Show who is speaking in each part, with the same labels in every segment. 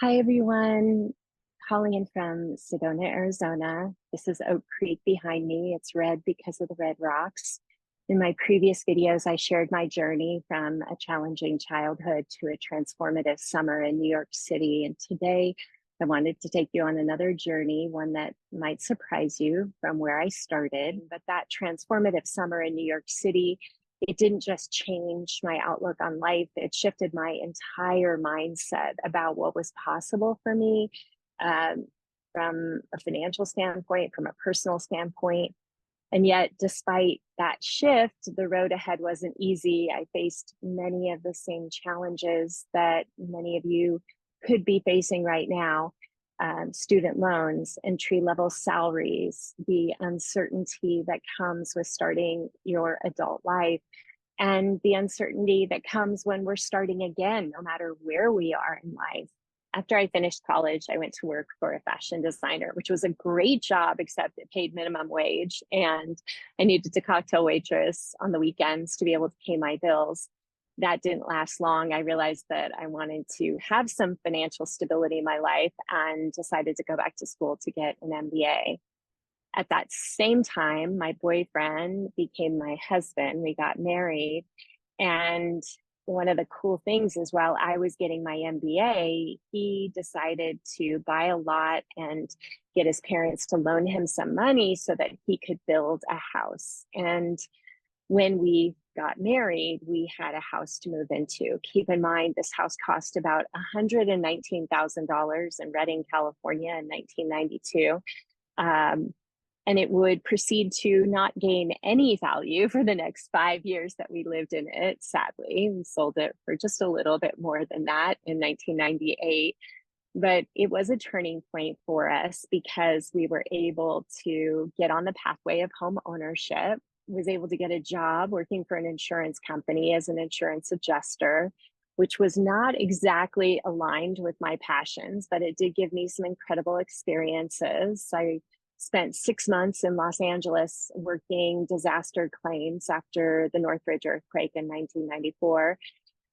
Speaker 1: Hi, everyone. Calling in from Sedona, Arizona. This is Oak Creek behind me. It's red because of the red rocks. In my previous videos, I shared my journey from a challenging childhood to a transformative summer in New York City. And today, I wanted to take you on another journey, one that might surprise you from where I started. But that transformative summer in New York City, it didn't just change my outlook on life, it shifted my entire mindset about what was possible for me, um, from a financial standpoint, from a personal standpoint. And yet, despite that shift, the road ahead wasn't easy. I faced many of the same challenges that many of you could be facing right now. Student loans, entry level salaries, the uncertainty that comes with starting your adult life, and the uncertainty that comes when we're starting again, no matter where we are in life. After I finished college, I went to work for a fashion designer, which was a great job, except it paid minimum wage. And I needed to cocktail waitress on the weekends to be able to pay my bills. That didn't last long. I realized that I wanted to have some financial stability in my life and decided to go back to school to get an MBA. At that same time, my boyfriend became my husband. We got married. And one of the cool things is while I was getting my MBA, he decided to buy a lot and get his parents to loan him some money so that he could build a house. And when we got married, we had a house to move into. Keep in mind, this house cost about $119,000 in Redding, California in 1992. And it would proceed to not gain any value for the next 5 years that we lived in it. Sadly, we sold it for just a little bit more than that in 1998. But it was a turning point for us because we were able to get on the pathway of home ownership, was able to get a job working for an insurance company as an insurance adjuster, which was not exactly aligned with my passions, but it did give me some incredible experiences. I spent 6 months in Los Angeles working disaster claims after the Northridge earthquake in 1994.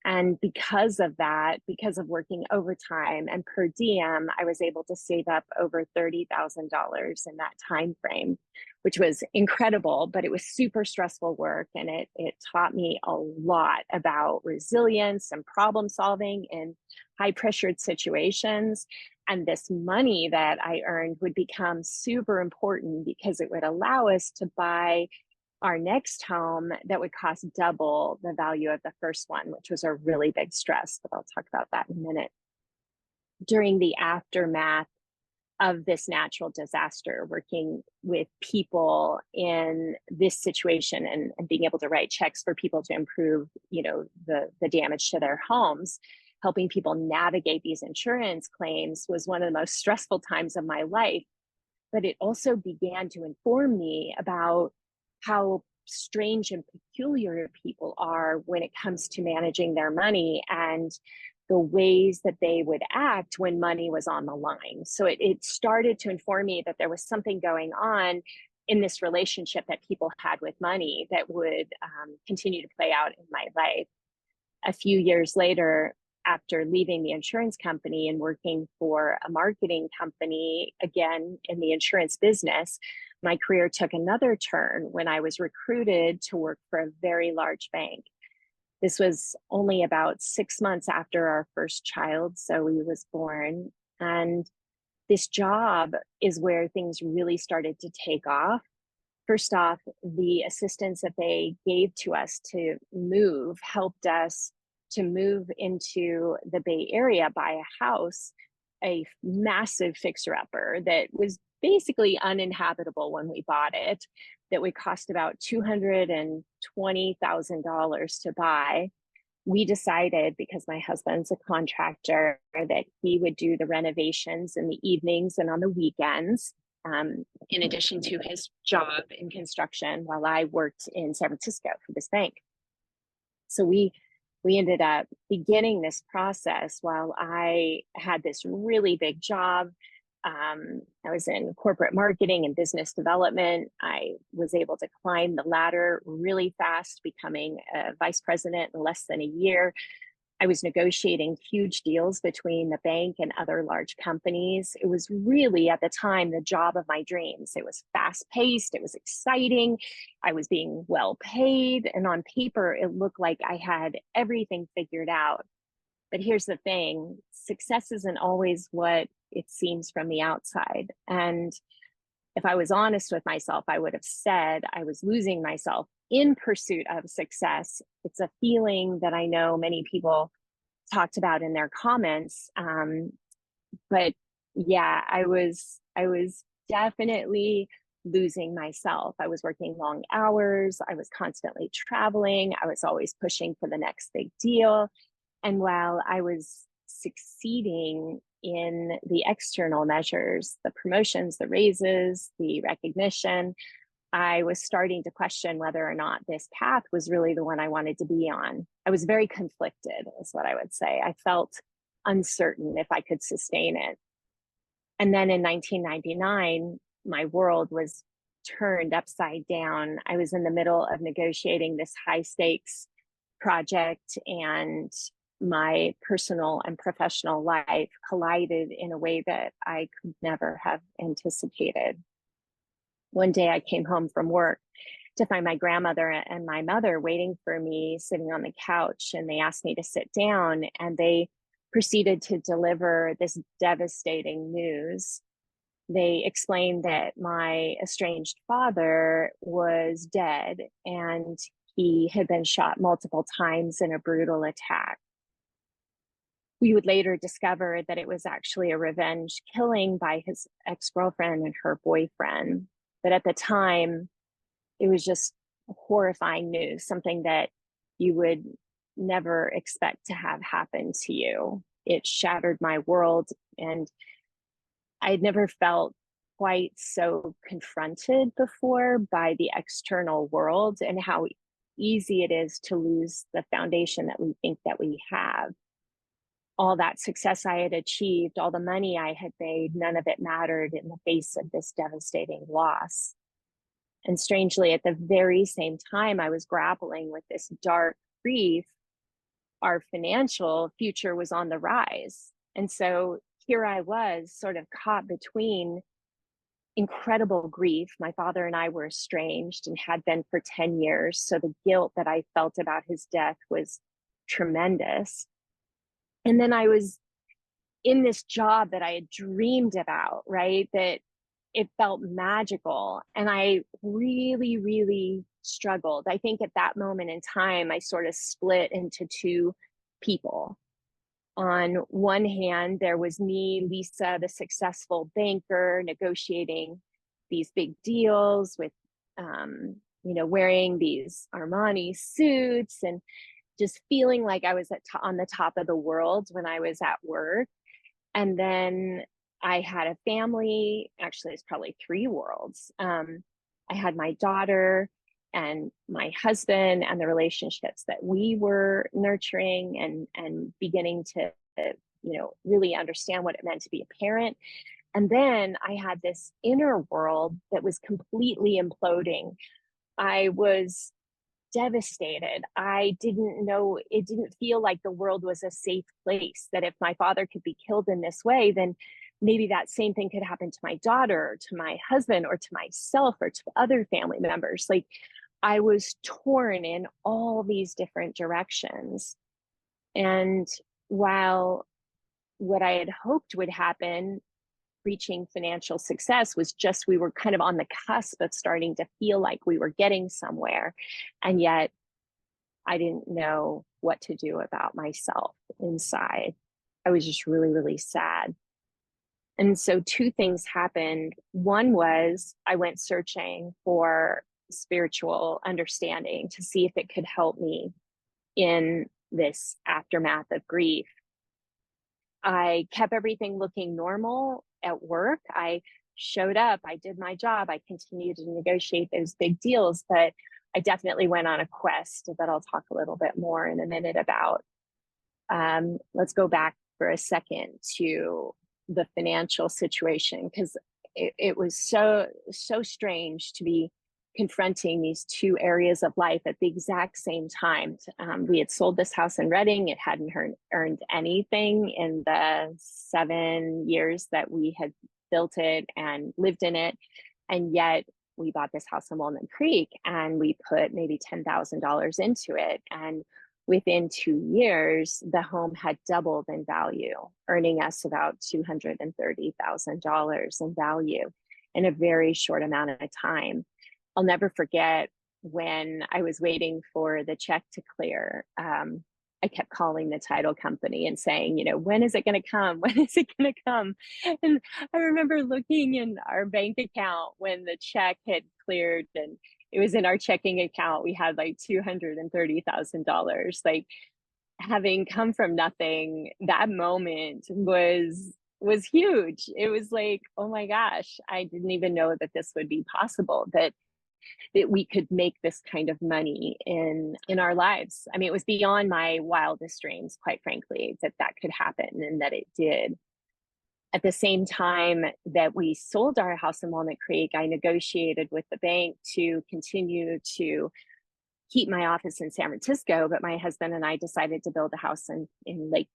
Speaker 1: And because of that, because of working overtime and per diem, I was able to save up over $30,000 in that time frame, which was incredible, but it was super stressful work. And it taught me a lot about resilience and problem solving in high pressured situations. And this money that I earned would become super important because it would allow us to buy our next home that would cost double the value of the first one, which was a really big stress, but I'll talk about that in a minute. During the aftermath of this natural disaster, working with people in this situation and being able to write checks for people to improve, the damage to their homes, helping people navigate these insurance claims was one of the most stressful times of my life. But it also began to inform me about how strange and peculiar people are when it comes to managing their money and the ways that they would act when money was on the line. So it started to inform me that there was something going on in this relationship that people had with money that would continue to play out in my life. A few years later, after leaving the insurance company and working for a marketing company, again in the insurance business, my career took another turn when I was recruited to work for a very large bank. This was only about 6 months after our first child, Zoe, was born. And this job is where things really started to take off. First off, the assistance that they gave to us to move helped us to move into the Bay Area, buy a house, a massive fixer-upper that was basically uninhabitable when we bought it, that would cost about $220,000 to buy. We decided, because my husband's a contractor, that he would do the renovations in the evenings and on the weekends, in addition to his job in construction, while I worked in San Francisco for this bank. So we ended up beginning this process while I had this really big job. I was in corporate marketing and business development. I was able to climb the ladder really fast, becoming a vice president in less than a year. I was negotiating huge deals between the bank and other large companies. It was really, at the time, the job of my dreams. It was fast paced, it was exciting, I was being well paid, and on paper, it looked like I had everything figured out. But here's the thing, success isn't always what it seems from the outside. And if I was honest with myself, I would have said I was losing myself in pursuit of success. It's a feeling that I know many people talked about in their comments. But yeah, I was definitely losing myself. I was working long hours. I was constantly traveling. I was always pushing for the next big deal. And while I was succeeding in the external measures, the promotions, the raises, the recognition, I was starting to question whether or not this path was really the one I wanted to be on. I was very conflicted, is what I would say. I felt uncertain if I could sustain it. And then in 1999, my world was turned upside down. I was in the middle of negotiating this high stakes project, and my personal and professional life collided in a way that I could never have anticipated. One day I came home from work to find my grandmother and my mother waiting for me sitting on the couch, and they asked me to sit down, and they proceeded to deliver this devastating news. They explained that my estranged father was dead, and he had been shot multiple times in a brutal attack. We would later discover that it was actually a revenge killing by his ex-girlfriend and her boyfriend. But at the time, it was just horrifying news, something that you would never expect to have happen to you. It shattered my world, and I'd never felt quite so confronted before by the external world and how easy it is to lose the foundation that we think that we have. All that success I had achieved, all the money I had made, none of it mattered in the face of this devastating loss. And strangely, at the very same time I was grappling with this dark grief, our financial future was on the rise. And so here I was, sort of caught between incredible grief. My father and I were estranged and had been for 10 years. So the guilt that I felt about his death was tremendous. And then I was in this job that I had dreamed about, right? That it felt magical. And I really, really struggled. I think at that moment in time, I sort of split into two people. On one hand, there was me, Leisa, the successful banker, negotiating these big deals with, wearing these Armani suits and just feeling like I was on the top of the world when I was at work. And then I had a family, actually, it's probably three worlds. I had my daughter and my husband and the relationships that we were nurturing and beginning to, really understand what it meant to be a parent. And then I had this inner world that was completely imploding. I was devastated. I didn't know, it didn't feel like the world was a safe place, that if my father could be killed in this way, then maybe that same thing could happen to my daughter or to my husband or to myself or to other family members. Like, I was torn in all these different directions. And while what I had hoped would happen, reaching financial success, was just we were kind of on the cusp of starting to feel like we were getting somewhere. And yet I didn't know what to do about myself inside. I was just really, really sad. And so two things happened. One was I went searching for spiritual understanding to see if it could help me in this aftermath of grief. I kept everything looking normal at work. I showed up, I did my job, I continued to negotiate those big deals, but I definitely went on a quest that I'll talk a little bit more in a minute about. Let's go back for a second to the financial situation, because it was so strange to be confronting these two areas of life at the exact same time. We had sold this house in Reading. It hadn't earned anything in the 7 years that we had built it and lived in it. And yet we bought this house in Walnut Creek and we put maybe $10,000 into it. And within 2 years, the home had doubled in value, earning us about $230,000 in value in a very short amount of time. I'll never forget when I was waiting for the check to clear. I kept calling the title company and saying, when is it going to come? When is it going to come? And I remember looking in our bank account when the check had cleared, and it was in our checking account. We had like $230,000. Like, having come from nothing, that moment was huge. It was like, oh my gosh, I didn't even know that this would be possible, that we could make this kind of money in our lives. I mean, it was beyond my wildest dreams, quite frankly, that could happen, and that it did. At the same time that we sold our house in Walnut Creek, I negotiated with the bank to continue to keep my office in San Francisco, but my husband and I decided to build a house in Lake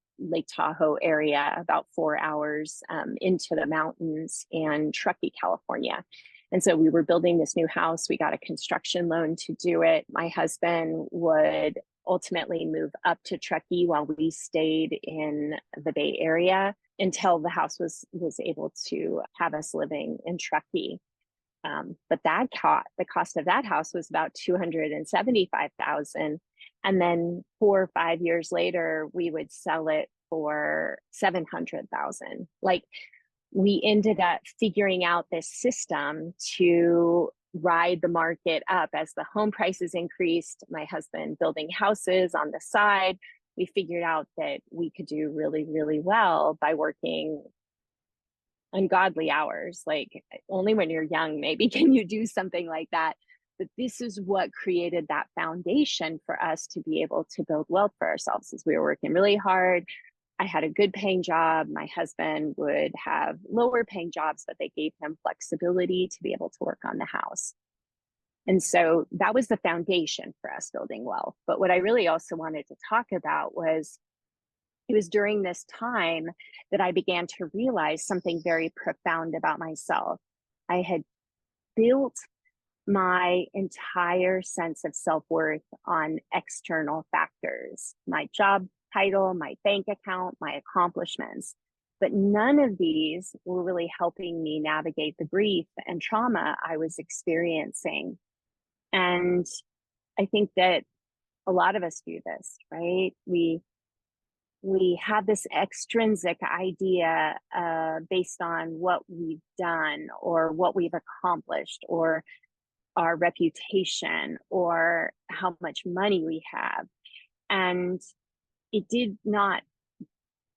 Speaker 1: Tahoe area, about 4 hours into the mountains, in Truckee, California. And so we were building this new house. We got a construction loan to do it. My husband would ultimately move up to Truckee while we stayed in the Bay Area until the house was able to have us living in Truckee. But the cost of that house was about $275,000. And then 4 or 5 years later, we would sell it for $700,000. Like, we ended up figuring out this system to ride the market up as the home prices increased. My husband building houses on the side. We figured out that we could do really, really well by working ungodly hours. Like, only when you're young, maybe can you do something like that. But this is what created that foundation for us to be able to build wealth for ourselves, as we were working really hard. I had a good paying job. My husband would have lower paying jobs, but they gave him flexibility to be able to work on the house. And so that was the foundation for us building wealth. But what I really also wanted to talk about was, it was during this time that I began to realize something very profound about myself. I had built my entire sense of self-worth on external factors, my job title, my bank account, my accomplishments. But none of these were really helping me navigate the grief and trauma I was experiencing. And I think that a lot of us do this, right? We have this extrinsic idea based on what we've done or what we've accomplished or our reputation or how much money we have. And it did not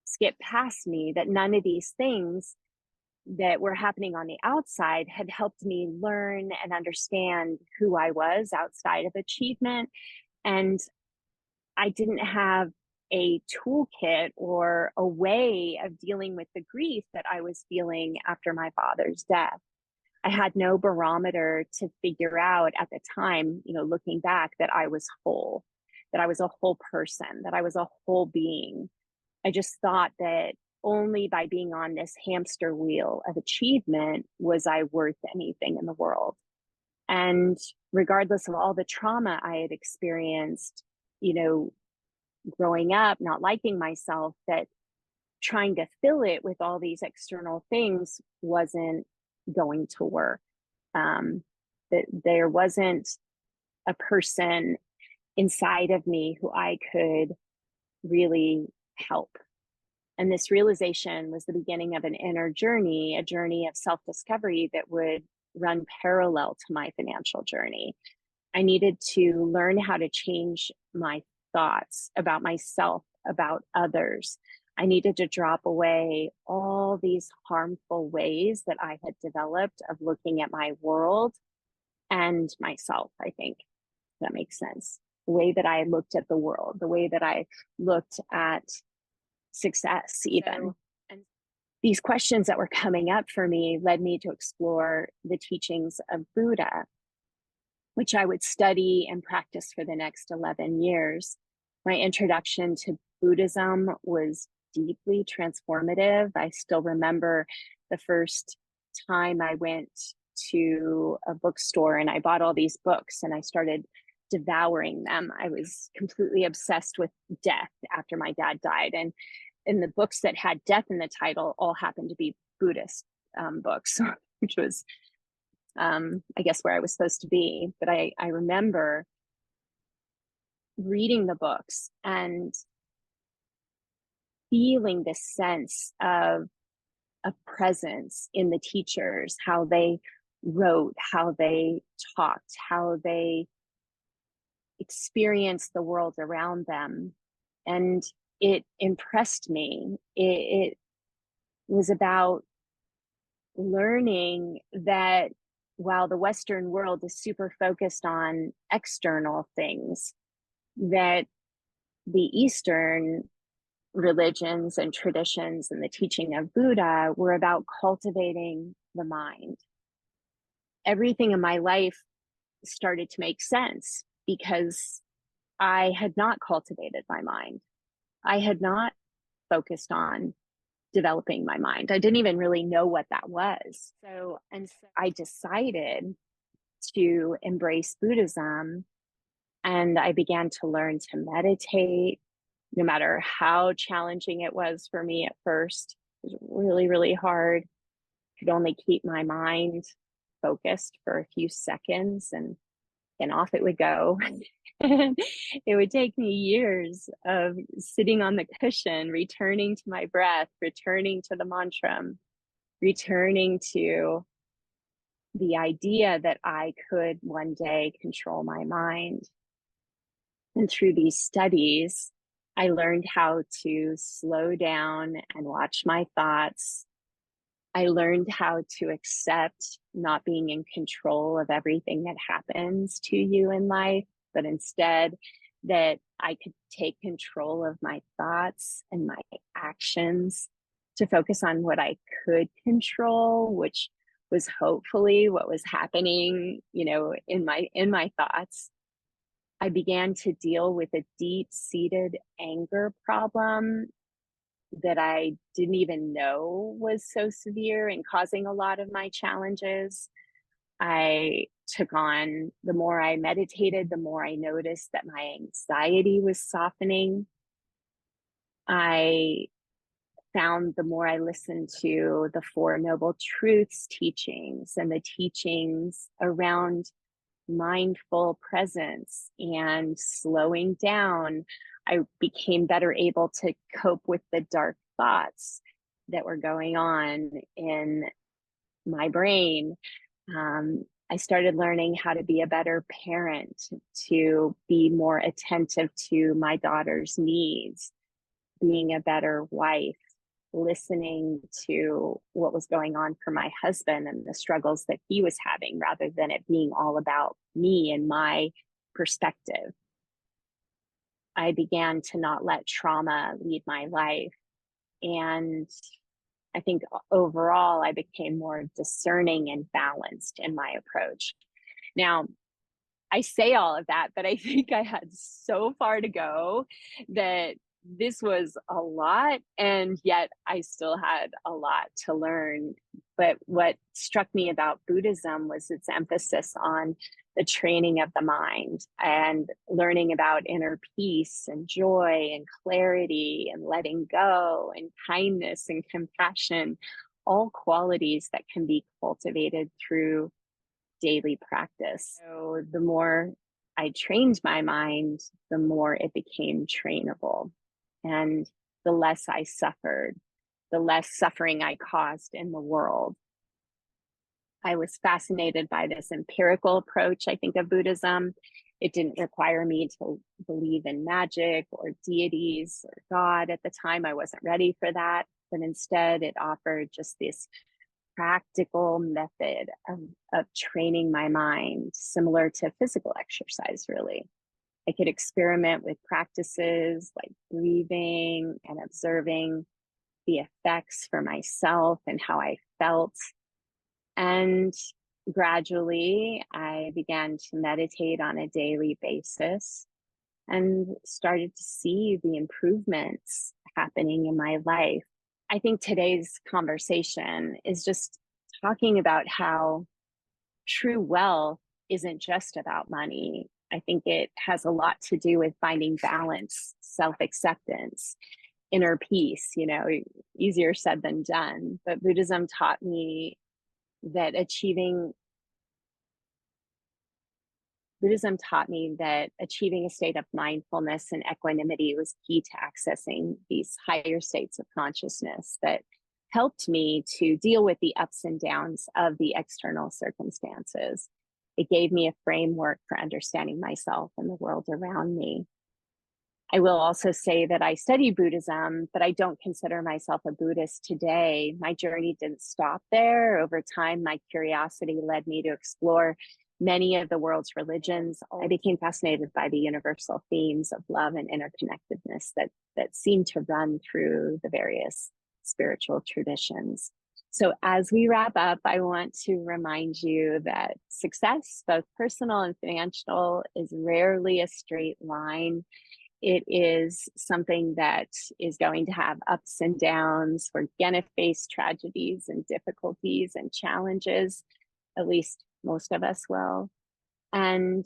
Speaker 1: skip past me that none of these things that were happening on the outside had helped me learn and understand who I was outside of achievement. And I didn't have a toolkit or a way of dealing with the grief that I was feeling after my father's death. I had no barometer to figure out at the time, looking back, that I was whole, that I was a whole person, that I was a whole being. I just thought that only by being on this hamster wheel of achievement was I worth anything in the world. And regardless of all the trauma I had experienced, growing up, not liking myself, that trying to fill it with all these external things wasn't going to work. That there wasn't a person inside of me who I could really help. And this realization was the beginning of an inner journey, a journey of self-discovery that would run parallel to my financial journey. I needed to learn how to change my thoughts about myself, about others. I needed to drop away all these harmful ways that I had developed of looking at my world and myself, I think. That makes sense. The way that I looked at the world, the way that I looked at success, even. And these questions that were coming up for me led me to explore the teachings of Buddha. which I would study and practice for the next 11 years. My introduction to Buddhism was deeply transformative. I still remember the first time I went to a bookstore and I bought all these books and I started devouring them. I was completely obsessed with death after my dad died. And the books that had death in the title all happened to be Buddhist books, which was, I guess, where I was supposed to be. But I remember reading the books and feeling this sense of a presence in the teachers, how they wrote, how they talked, how they experienced the world around them. And it impressed me. It was about learning that while the Western world is super focused on external things, that the Eastern religions and traditions and the teaching of Buddha were about cultivating the mind. Everything in my life started to make sense because I had not cultivated my mind. I had not focused on developing my mind. I didn't even really know what that was. So I decided to embrace Buddhism, and I began to learn to meditate, no matter how challenging it was for me at first. It was really, really hard. I could only keep my mind focused for a few seconds and then off it would go. It would take me years of sitting on the cushion, returning to my breath, returning to the mantra, returning to the idea that I could one day control my mind. And through these studies, I learned how to slow down and watch my thoughts. I learned how to accept not being in control of everything that happens to you in life, but instead that I could take control of my thoughts and my actions to focus on what I could control, which was hopefully what was happening, in my thoughts. I began to deal with a deep-seated anger problem that I didn't even know was so severe and causing a lot of my challenges. I took on, the more I meditated, the more I noticed that my anxiety was softening. I found the more I listened to the Four Noble Truths teachings and the teachings around mindful presence and slowing down, I became better able to cope with the dark thoughts that were going on in my brain. I started learning how to be a better parent, to be more attentive to my daughter's needs, being a better wife, listening to what was going on for my husband and the struggles that he was having, rather than it being all about me and my perspective. I began to not let trauma lead my life. And I think overall, I became more discerning and balanced in my approach. Now, I say all of that, but I think I had so far to go that this was a lot, and yet I still had a lot to learn. But what struck me about Buddhism was its emphasis on the training of the mind and learning about inner peace and joy and clarity and letting go and kindness and compassion, all qualities that can be cultivated through daily practice. So the more I trained my mind, the more it became trainable. And the less I suffered, the less suffering I caused in the world. I was fascinated by this empirical approach, I think, of Buddhism. It didn't require me to believe in magic or deities or God. At the time, I wasn't ready for that. But instead, it offered just this practical method of training my mind, similar to physical exercise, really. I could experiment with practices like breathing and observing the effects for myself and how I felt. And gradually, I began to meditate on a daily basis and started to see the improvements happening in my life. I think today's conversation is just talking about how true wealth isn't just about money. I think it has a lot to do with finding balance, self acceptance, inner peace, easier said than done. But that achieving Buddhism taught me that achieving a state of mindfulness and equanimity was key to accessing these higher states of consciousness that helped me to deal with the ups and downs of the external circumstances. It gave me a framework for understanding myself and the world around me. I will also say that I study Buddhism, but I don't consider myself a Buddhist today. My journey didn't stop there. Over time, my curiosity led me to explore many of the world's religions. I became fascinated by the universal themes of love and interconnectedness that seem to run through the various spiritual traditions. So as we wrap up, I want to remind you that success, both personal and financial, is rarely a straight line. It is something that is going to have ups and downs. We're going to face tragedies and difficulties and challenges, at least most of us will. And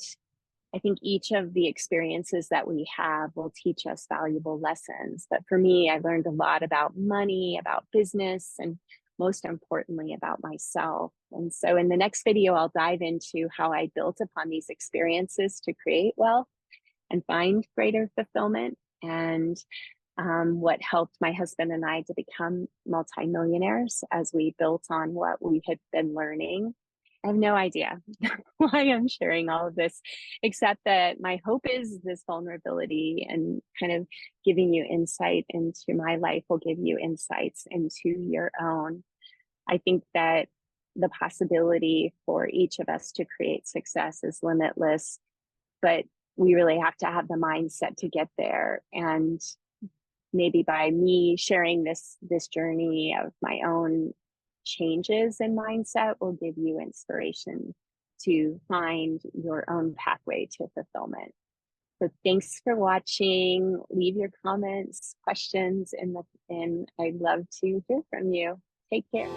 Speaker 1: I think each of the experiences that we have will teach us valuable lessons. But for me, I learned a lot about money, about business, and most importantly, about myself. And so in the next video, I'll dive into how I built upon these experiences to create wealth and find greater fulfillment, and what helped my husband and I to become multi-millionaires as we built on what we had been learning. I have no idea why I'm sharing all of this, except that my hope is this vulnerability and kind of giving you insight into my life will give you insights into your own. I think that the possibility for each of us to create success is limitless, but we really have to have the mindset to get there. And maybe by me sharing this journey of my own changes in mindset will give you inspiration to find your own pathway to fulfillment. So thanks for watching. Leave your comments, questions, and I'd love to hear from you. Take care.